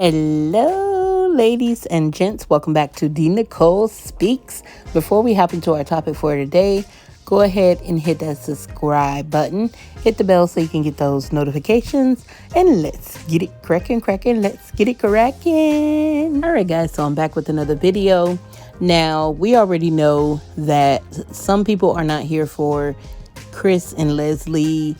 Hello, ladies and gents. Welcome back to D. Nicole Speaks. Before we hop into our topic for today, go ahead and hit that subscribe button. Hit the bell so you can get those notifications. And let's get it cracking. Let's get it cracking. All right, guys. So I'm back with another video. Now, we already know that some people are not here for Chris and Leslie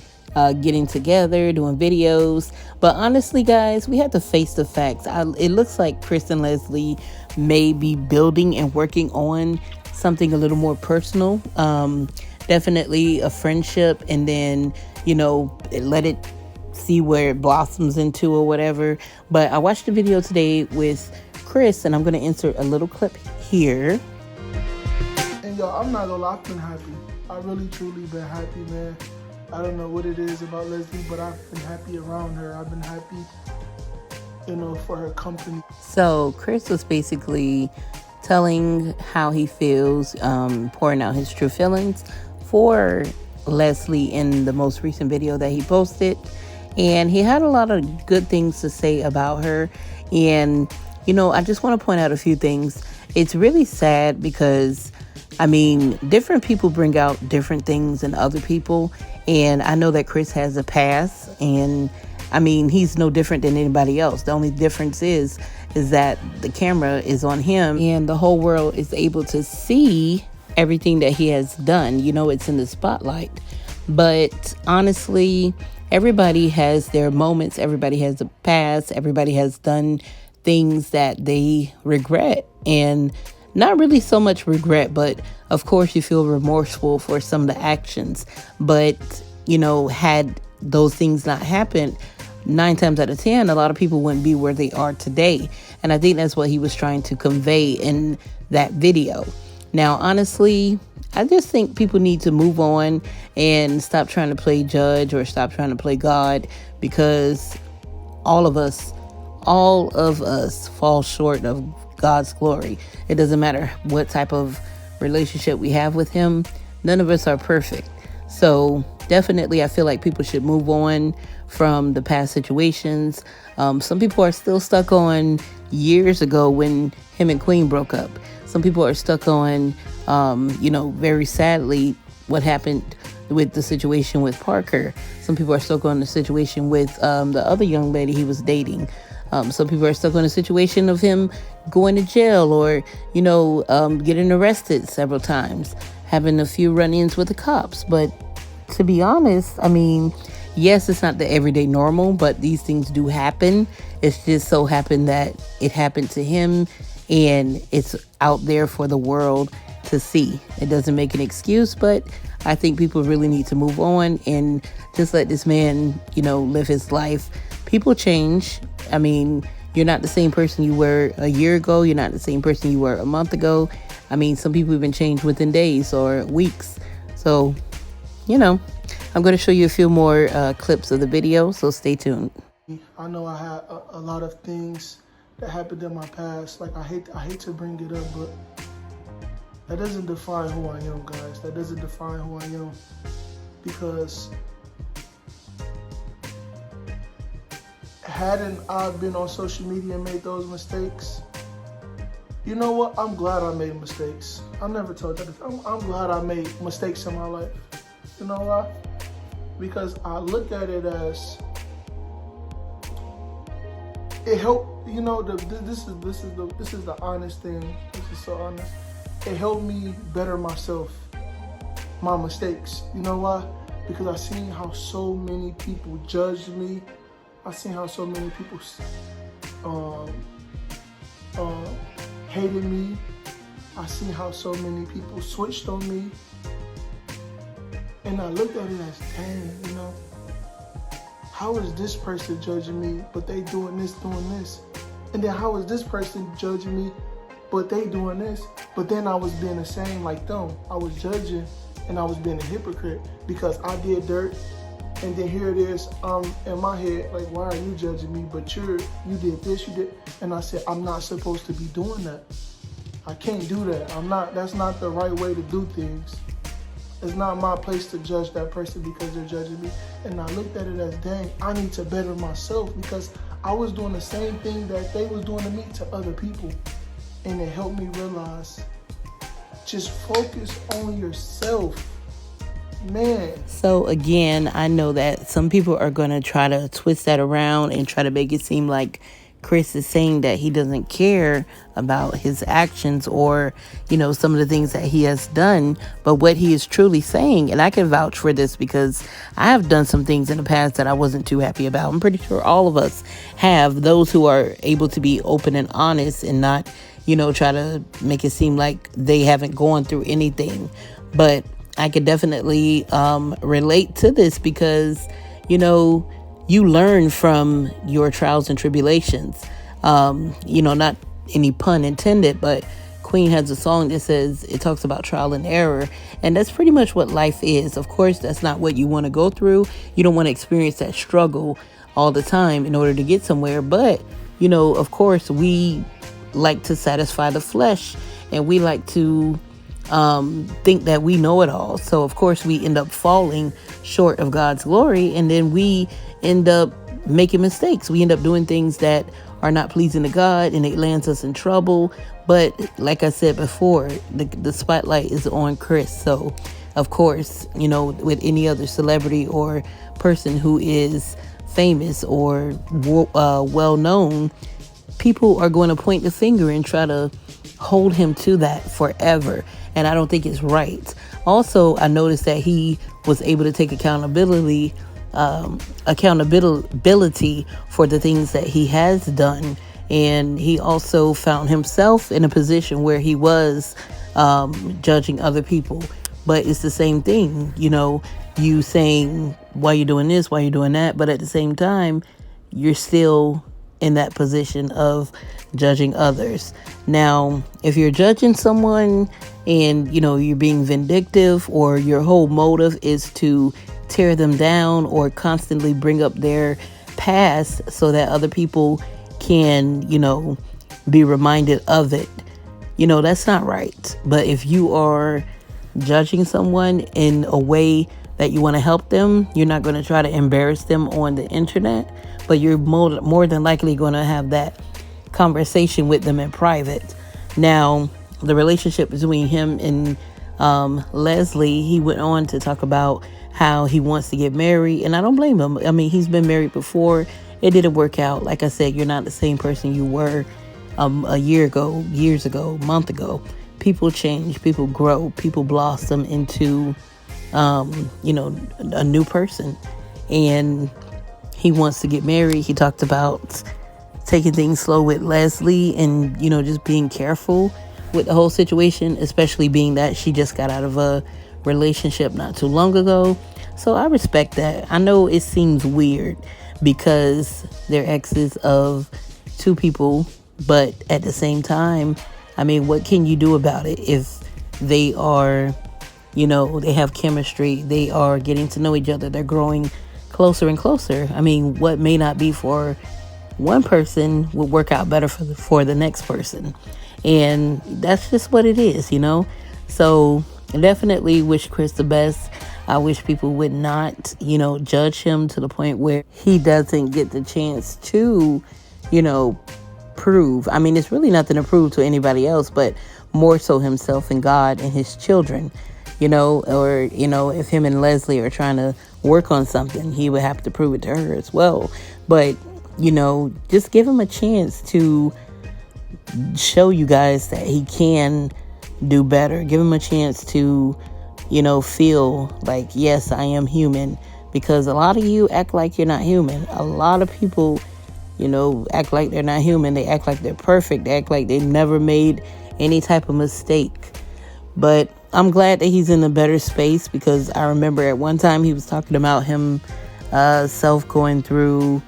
getting together, doing videos. But honestly, guys, we have to face the facts. It looks like Chris and Leslie may be building and working on something a little more personal. Definitely a friendship, and then, let it see where it blossoms into or whatever. But I watched a video today with Chris, and I'm going to insert a little clip here. And y'all, I'm not gonna lie, I've been happy. I really truly been happy, man. I don't know what it is about Leslie, but I've been happy around her. I've been happy, for her company. So Chris was basically telling how he feels, pouring out his true feelings for Leslie in the most recent video that he posted. And he had a lot of good things to say about her. And, I just want to point out a few things. It's really sad because, different people bring out different things in other people. And I know that Chris has a past, and he's no different than anybody else. The only difference is that the camera is on him and the whole world is able to see everything that he has done. It's in the spotlight. But honestly, everybody has their moments. Everybody has a past. Everybody has done things that they regret, and not really so much regret, but of course you feel remorseful for some of the actions. But, had those things not happened, 9 times out of 10, a lot of people wouldn't be where they are today. And I think that's what he was trying to convey in that video. Now, honestly, I just think people need to move on and stop trying to play judge or stop trying to play God, because all of us fall short of God's glory. It doesn't matter what type of relationship we have with him. None of us are perfect. So definitely, I feel like people should move on from the past situations. Some people are still stuck on years ago when him and Queen broke up. Some people are stuck on, very sadly, what happened with the situation with Parker. Some people are stuck on the situation with the other young lady he was dating. Some people are stuck on a situation of him going to jail or, getting arrested several times, having a few run-ins with the cops. But to be honest, yes, it's not the everyday normal, but these things do happen. It's just so happened that it happened to him, and it's out there for the world to see. It doesn't make an excuse, but I think people really need to move on and just let this man, live his life. People change. You're not the same person you were a year ago. You're not the same person you were a month ago. Some people even change within days or weeks. So, I'm going to show you a few more clips of the video, so stay tuned. I know I had a lot of things that happened in my past. Like, I hate to bring it up, but that doesn't define who I am, guys. That doesn't define who I am, because hadn't I been on social media and made those mistakes, you know what? I'm glad I made mistakes. I never told you this. I'm glad I made mistakes in my life. You know why? Because I look at it as it helped. This is the honest thing. This is so honest. It helped me better myself, my mistakes. You know why? Because I seen how so many people judged me. I seen how so many people hated me. I seen how so many people switched on me. And I looked at it as, dang, how is this person judging me, but they doing this. And then how is this person judging me, but they doing this? But then I was being the same like them. I was judging and I was being a hypocrite because I did dirt. And then here it is, in my head, like, why are you judging me? But you did this, you did. And I said, I'm not supposed to be doing that. I can't do that. That's not the right way to do things. It's not my place to judge that person because they're judging me. And I looked at it as, dang, I need to better myself because I was doing the same thing that they was doing to me to other people. And it helped me realize, just focus on yourself. Man. So again, I know that some people are going to try to twist that around and try to make it seem like Chris is saying that he doesn't care about his actions or, some of the things that he has done. But what he is truly saying, and I can vouch for this because I have done some things in the past that I wasn't too happy about. I'm pretty sure all of us have, those who are able to be open and honest and not, try to make it seem like they haven't gone through anything. But I could definitely relate to this because, you learn from your trials and tribulations. Not any pun intended, but Queen has a song that says, it talks about trial and error. And that's pretty much what life is. Of course, that's not what you want to go through. You don't want to experience that struggle all the time in order to get somewhere. But, of course, we like to satisfy the flesh and we like to think that we know it all. So, of course, we end up falling short of God's glory, and then we end up making mistakes. We end up doing things that are not pleasing to God, and it lands us in trouble. But like I said before, the spotlight is on Chris. So, of course, with any other celebrity or person who is famous or well known, people are going to point the finger and try to hold him to that forever. And I don't think it's right. Also, I noticed that he was able to take accountability for the things that he has done. And he also found himself in a position where he was judging other people. But it's the same thing, you saying, why you doing this, why you doing that? But at the same time, you're still in that position of judging others. Now, if you're judging someone and, you're being vindictive, or your whole motive is to tear them down or constantly bring up their past so that other people can, be reminded of it, that's not right. But if you are judging someone in a way that you want to help them, you're not going to try to embarrass them on the internet, but you're more than likely going to have that conversation with them in private. Now, the relationship between him and Leslie, he went on to talk about how he wants to get married, and I don't blame him. I mean, he's been married before. It didn't work out. Like I said, you're not the same person you were a year ago, years ago, a month ago. People change, people grow, people blossom into, a new person. And he wants to get married. He talked about taking things slow with Leslie and, just being careful with the whole situation, especially being that she just got out of a relationship not too long ago. So I respect that. I know it seems weird because they're exes of two people, but at the same time, I mean, what can you do about it if they are, they have chemistry, they are getting to know each other, they're growing closer and closer. I mean, what may not be for one person would work out better for the next person. And that's just what it is, So I definitely wish Chris the best. I wish people would not, judge him to the point where he doesn't get the chance to, prove. I mean, it's really nothing to prove to anybody else, but more so himself and God and his children, or, if him and Leslie are trying to work on something, he would have to prove it to her as well. But, just give him a chance to show you guys that he can do better. Give him a chance to, feel like, yes, I am human, because a lot of you act like you're not human. A lot of people, act like they're not human. They act like they're perfect. They act like they've never made any type of mistake. But I'm glad that he's in a better space, because I remember at one time he was talking about himself going through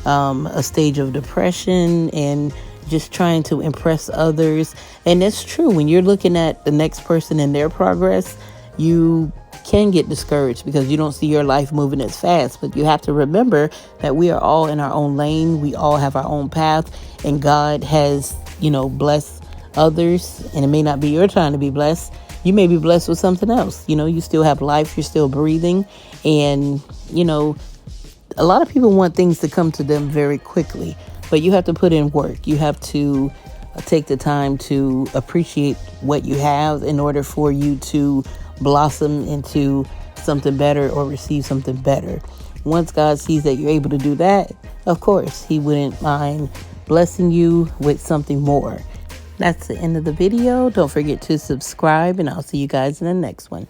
a stage of depression and just trying to impress others. And that's true. When you're looking at the next person and their progress, you can get discouraged because you don't see your life moving as fast. But you have to remember that we are all in our own lane. We all have our own path, and God has, blessed others, and it may not be your time to be blessed. You may be blessed with something else. You still have life, you're still breathing, and, a lot of people want things to come to them very quickly, but you have to put in work. You have to take the time to appreciate what you have in order for you to blossom into something better or receive something better. Once God sees that you're able to do that, of course, he wouldn't mind blessing you with something more. That's the end of the video. Don't forget to subscribe, and I'll see you guys in the next one.